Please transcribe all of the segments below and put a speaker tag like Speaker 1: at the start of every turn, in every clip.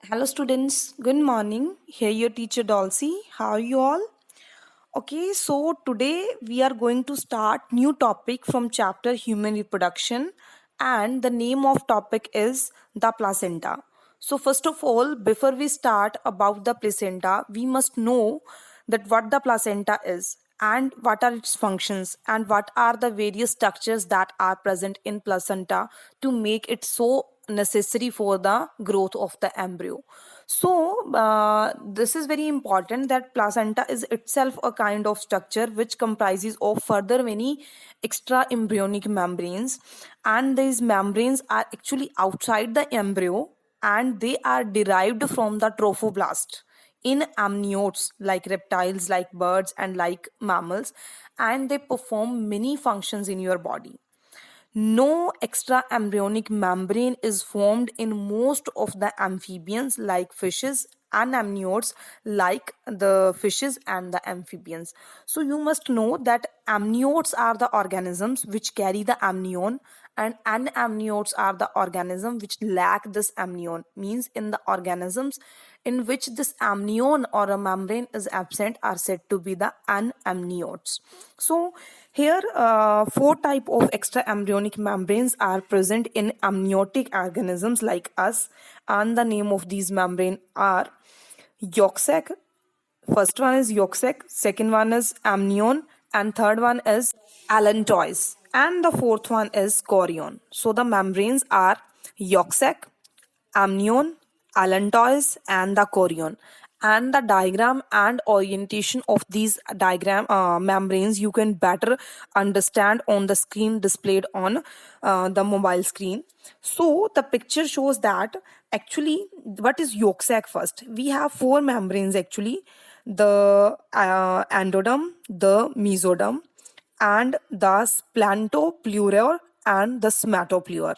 Speaker 1: Hello students, good morning. Here your teacher Dulcie. How are you all? Okay, so today we are going to start new topic from chapter human reproduction and the name of topic is the placenta. So first of all, before we start about the placenta, we must know that what the placenta is and what are its functions and what are the various structures that are present in placenta to make it so necessary for the growth of the embryo. So this is very important that placenta is itself a kind of structure which comprises of further many extra embryonic membranes, and these membranes are actually outside the embryo and they are derived from the trophoblast in amniotes like reptiles, like birds, and like mammals, and they perform many functions in your body. No extra embryonic membrane is formed in most of the amphibians like fishes and amniotes like the fishes and the amphibians. So you must know that amniotes are the organisms which carry the amnion and anamniotes are the organism which lack this amnion, means in the organisms in which this amnion or a membrane is absent are said to be the anamniotes. So here four type of extra embryonic membranes are present in amniotic organisms like us, and the name of these membrane are yolk sac. First one is yolk sac, second one is amnion, and third one is allantois, and the fourth one is chorion. So the membranes are yolk sac, amnion, allantois, and the chorion. And the diagram and orientation of these diagram membranes you can better understand on the screen displayed on the mobile screen. So the picture shows that actually what is yolk sac. First we have four membranes actually: the endoderm, the mesoderm, and the splantopleurer and the somatopleurer.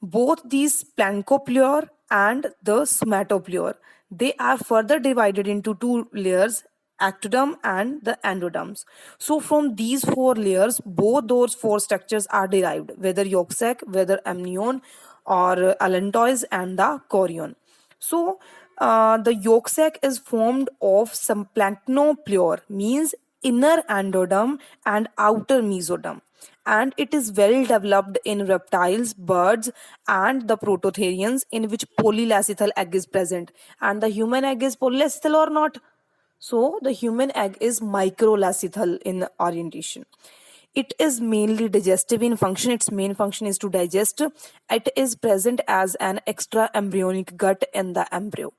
Speaker 1: Both these plancopleurer and the somatopleurer, they are further divided into two layers, ectoderm and the endoderms. So from these four layers, both those four structures are derived, whether yolk sac, whether amnion, or allantois and the chorion. So the yolk sac is formed of some plantnopleur, means inner endoderm and outer mesoderm, and it is well developed in reptiles, birds, and the prototherians, in which polylacetal egg is present. And the human egg is polylacetal or not? So the human egg is microlacetal in orientation. It is mainly digestive in function. Its main function is to digest. It is present as an extra embryonic gut in the embryo.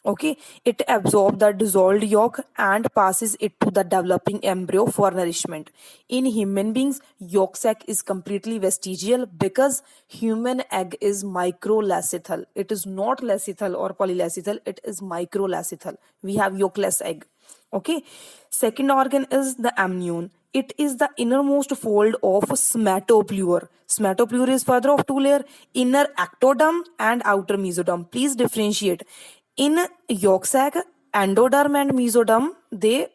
Speaker 1: Okay, it absorbs the dissolved yolk and passes it to the developing embryo for nourishment. In human beings, yolk sac is completely vestigial because human egg is microlacetal. It is not lacetal or polylacetal, it is microlacetal. We have yolkless egg. Okay, second organ is the amnion. It is the innermost fold of somatopleurer. Somatopleurer is further of two layer, inner ectoderm and outer mesoderm. Please differentiate. In yolk sac, endoderm and mesoderm, they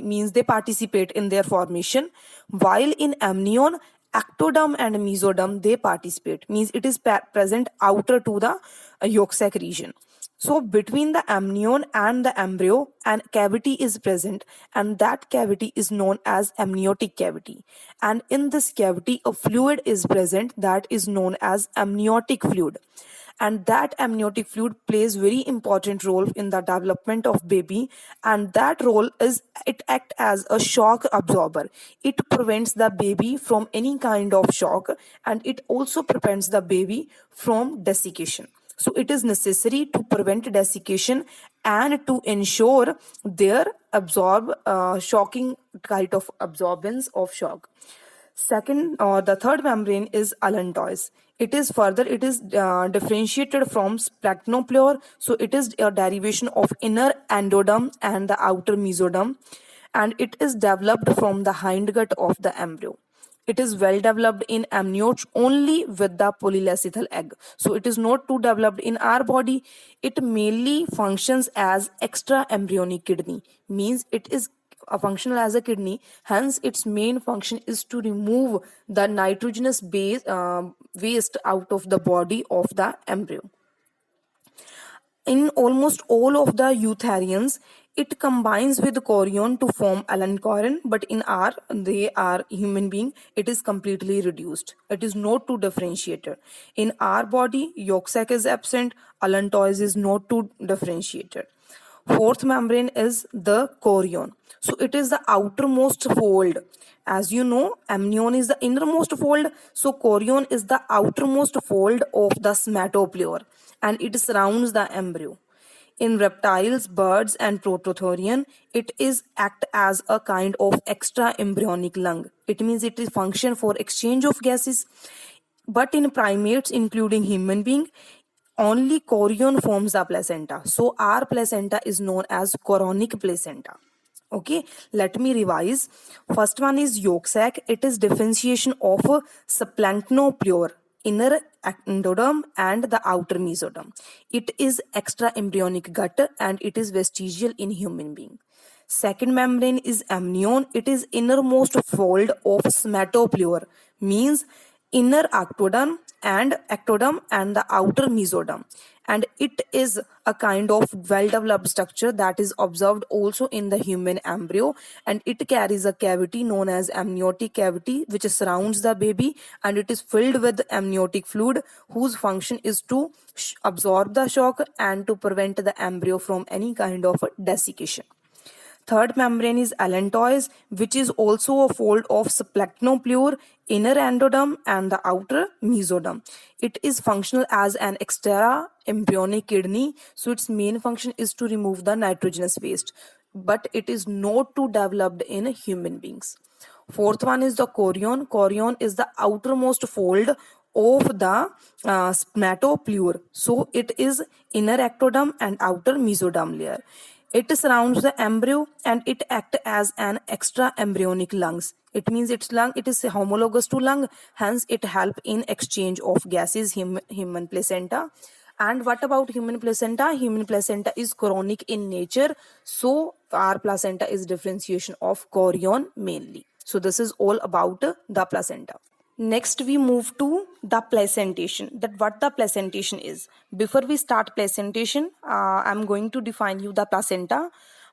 Speaker 1: means they participate in their formation, while in amnion, ectoderm and mesoderm, they participate, means it is present outer to the yolk sac region. So between the amnion and the embryo, an cavity is present, and that cavity is known as amniotic cavity. And in this cavity, a fluid is present that is known as amniotic fluid. And that amniotic fluid plays very important role in the development of baby, and that role is it act as a shock absorber. It prevents the baby from any kind of shock, and it also prevents the baby from desiccation. So it is necessary to prevent desiccation and to ensure their absorb shocking kind of absorbance of shock. Second, the third membrane is allantois. It is differentiated from splachnopleur. So it is a derivation of inner endoderm and the outer mesoderm, and it is developed from the hindgut of the embryo. It is well developed in amniotes only with the polylacetal egg. So it is not too developed in our body. It mainly functions as extra embryonic kidney, means it is functional as a kidney. Hence its main function is to remove the nitrogenous base waste out of the body of the embryo. in almost all of the eutharians, it combines with chorion to form allantoin, but in our, they are human being, it is completely reduced. It is not too differentiated. In our body, yolk sac is absent, allantois is not too differentiated. Fourth membrane is the chorion. So it is the outermost fold. As you know, amnion is the innermost fold. So chorion is the outermost fold of the somatopleur and it surrounds the embryo. In reptiles, birds, and prototherian, it is act as a kind of extra embryonic lung. It means it is function for exchange of gases. But in primates, including human being, only chorion forms the placenta. So our placenta is known as chorionic placenta. Okay, let me revise. First one is yolk sac. It is differentiation of splanchnopleur, inner endoderm and the outer mesoderm. It is extra embryonic gut and it is vestigial in human being. Second membrane is amnion. It is innermost fold of somatopleur, means inner ectoderm and the outer mesoderm, and it is a kind of well developed structure that is observed also in the human embryo, and it carries a cavity known as amniotic cavity which surrounds the baby, and it is filled with amniotic fluid whose function is to absorb the shock and to prevent the embryo from any kind of desiccation. Third membrane is allantois, which is also a fold of splanchnopleur, inner endoderm, and the outer mesoderm. It is functional as an extra embryonic kidney, so its main function is to remove the nitrogenous waste, but it is not too developed in human beings. Fourth one is the chorion. Chorion is the outermost fold of the somatopleur. So it is inner ectoderm and outer mesoderm layer. It surrounds the embryo and it acts as an extra embryonic lungs. It means its lung, it is homologous to lung, hence it help in exchange of gases, human placenta. And what about human placenta? Human placenta is chorionic in nature. So our placenta is differentiation of chorion mainly. So this is all about the placenta. Next, we move to the placentation. That what the placentation is. Before we start placentation, I'm going to define you the placenta.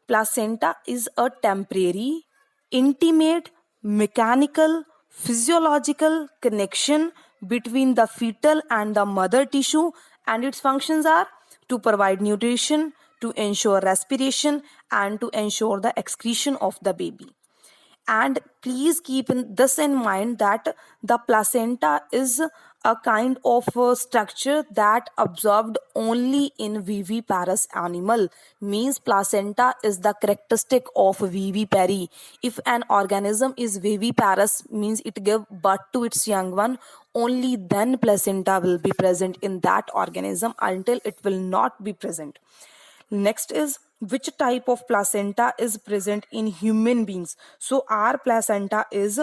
Speaker 1: Placenta is a temporary, intimate, mechanical, physiological connection between the fetal and the mother tissue, and its functions are to provide nutrition, to ensure respiration, and to ensure the excretion of the baby. And please keep this in mind that the placenta is a kind of structure that observed only in viviparous animal, means placenta is the characteristic of vivipary. If an organism is viviparous, means it give birth to its young one, only then placenta will be present in that organism, until it will not be present. Next is which type of placenta is present in human beings. So our placenta is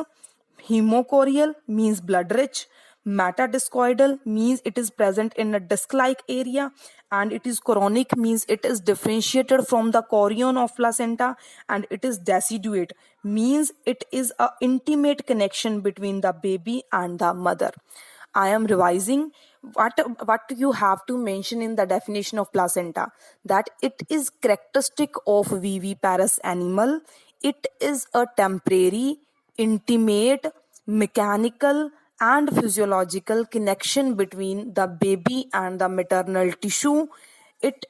Speaker 1: hemochorial, means blood rich, metadiscoidal, means it is present in a disc-like area, and it is chorionic, means it is differentiated from the chorion of placenta, and it is deciduate, means it is a intimate connection between the baby and the mother. I am revising what you have to mention in the definition of placenta, that it is characteristic of viviparous animal. It is a temporary, intimate, mechanical and physiological connection between the baby and the maternal tissue. It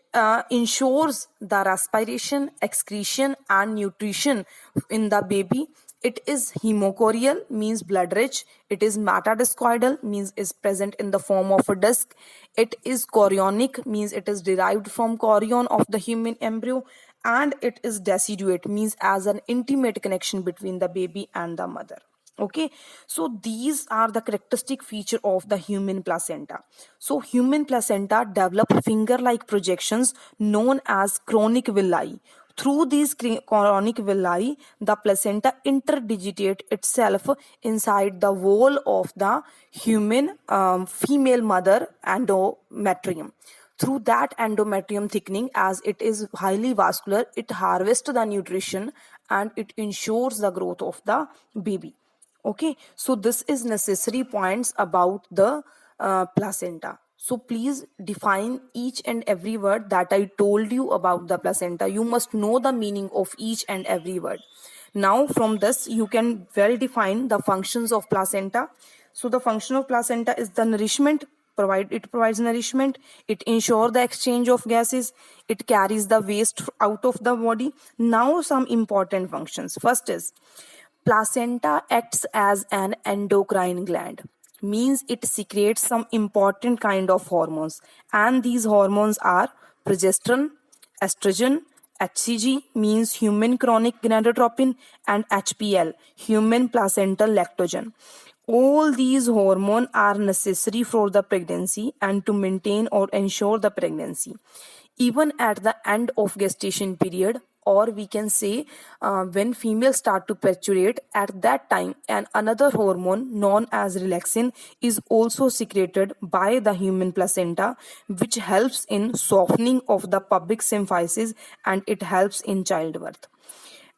Speaker 1: ensures the respiration, excretion and nutrition in the baby. It is hemochorial, means blood rich. It is metadiscoidal, means is present in the form of a disc. It is chorionic, means it is derived from chorion of the human embryo. And it is deciduate, means as an intimate connection between the baby and the mother. Okay, so these are the characteristic feature of the human placenta. So human placenta develop finger-like projections known as chorionic villi. Through these chorionic villi, the placenta interdigitate itself inside the wall of the human female mother endometrium. Through that endometrium thickening, as it is highly vascular, it harvests the nutrition and it ensures the growth of the baby. Okay, so this is necessary points about the placenta. So please define each and every word that I told you about the placenta. You must know the meaning of each and every word. Now from this you can well define the functions of placenta. So the function of placenta is the nourishment. It provides nourishment, it ensures the exchange of gases, it carries the waste out of the body. Now some important functions. First is placenta acts as an endocrine gland, means it secretes some important kind of hormones, and these hormones are progesterone, estrogen, HCG means human chronic gonadotropin, and HPL human placental lactogen. All these hormones are necessary for the pregnancy and to maintain or ensure the pregnancy. Even at the end of gestation period, or we can say when females start to menstruate, at that time and another hormone known as relaxin is also secreted by the human placenta, which helps in softening of the pubic symphysis and it helps in childbirth.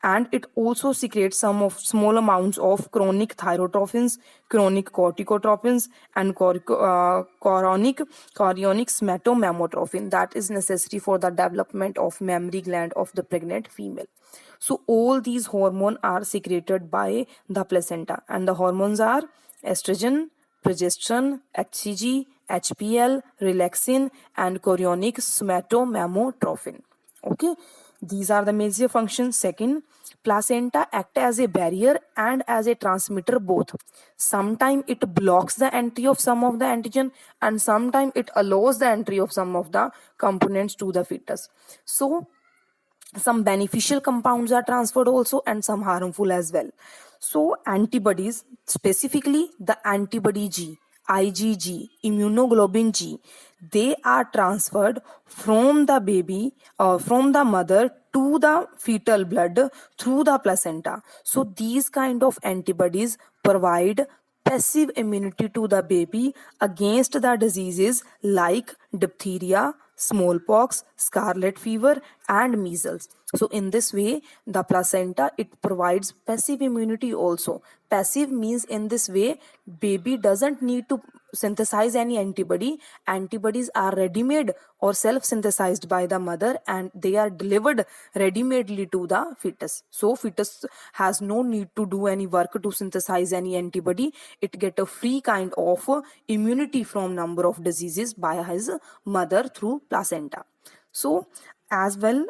Speaker 1: And it also secretes some of small amounts of chronic thyrotropins, chronic corticotropins, and chorionic spermatomammotrophin that is necessary for the development of mammary gland of the pregnant female. So all these hormones are secreted by the placenta, and the hormones are estrogen, progesterone, HCG, HPL, relaxin, and chorionic spermatomammotrophin. Okay, these are the major functions. Second, placenta act as a barrier and as a transmitter both. Sometimes it blocks the entry of some of the antigen, and sometimes it allows the entry of some of the components to the fetus. So some beneficial compounds are transferred also, and some harmful as well. So antibodies, specifically the antibody G, IgG, immunoglobulin G, they are transferred from the baby or from the mother to the fetal blood through the placenta. So these kind of antibodies provide passive immunity to the baby against the diseases like diphtheria, smallpox, scarlet fever, and measles. So in this way, the placenta, it provides passive immunity also. Passive means in this way, baby doesn't need to synthesize any antibody. Antibodies are ready-made or self-synthesized by the mother, and they are delivered ready-madely to the fetus. So fetus has no need to do any work to synthesize any antibody. It get a free kind of immunity from number of diseases by his mother through placenta. So as well,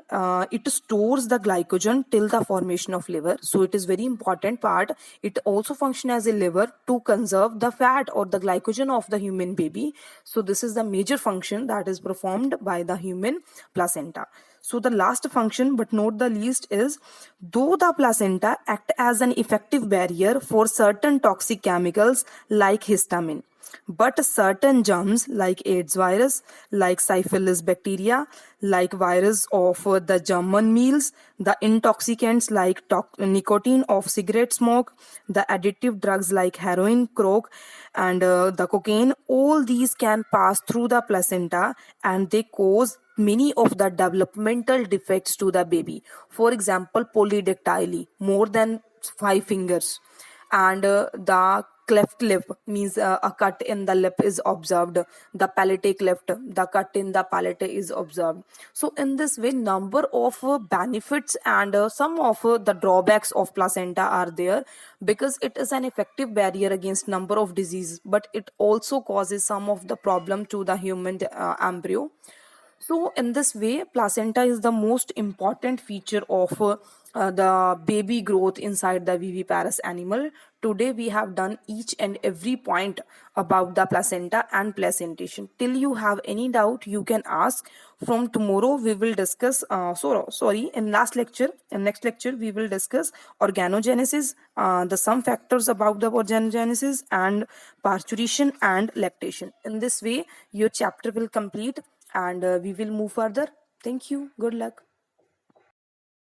Speaker 1: it stores the glycogen till the formation of liver. So it is very important part. It also function as a liver to conserve the fat or the glycogen of the human baby. So this is the major function that is performed by the human placenta. So the last function, but not the least, is though the placenta act as an effective barrier for certain toxic chemicals like histamine, but certain germs like AIDS virus, like syphilis bacteria, like virus of the German meals, the intoxicants like nicotine of cigarette smoke, the additive drugs like heroin, coke, and the cocaine, all these can pass through the placenta and they cause many of the developmental defects to the baby. For example, polydactyly, more than 5 fingers, and the cleft lip means a cut in the lip is observed, the palate cleft, the cut in the palate is observed. So in this way, number of benefits and some of the drawbacks of placenta are there, because it is an effective barrier against number of diseases, but it also causes some of the problem to the human embryo. So, in this way, placenta is the most important feature of the baby growth inside the viviparous animal. Today, we have done each and every point about the placenta and placentation. Till you have any doubt, you can ask. From tomorrow, we will discuss. In next lecture, we will discuss organogenesis, the some factors about the organogenesis, and parturition and lactation. In this way, your chapter will complete and we will move further. Thank you. Good luck.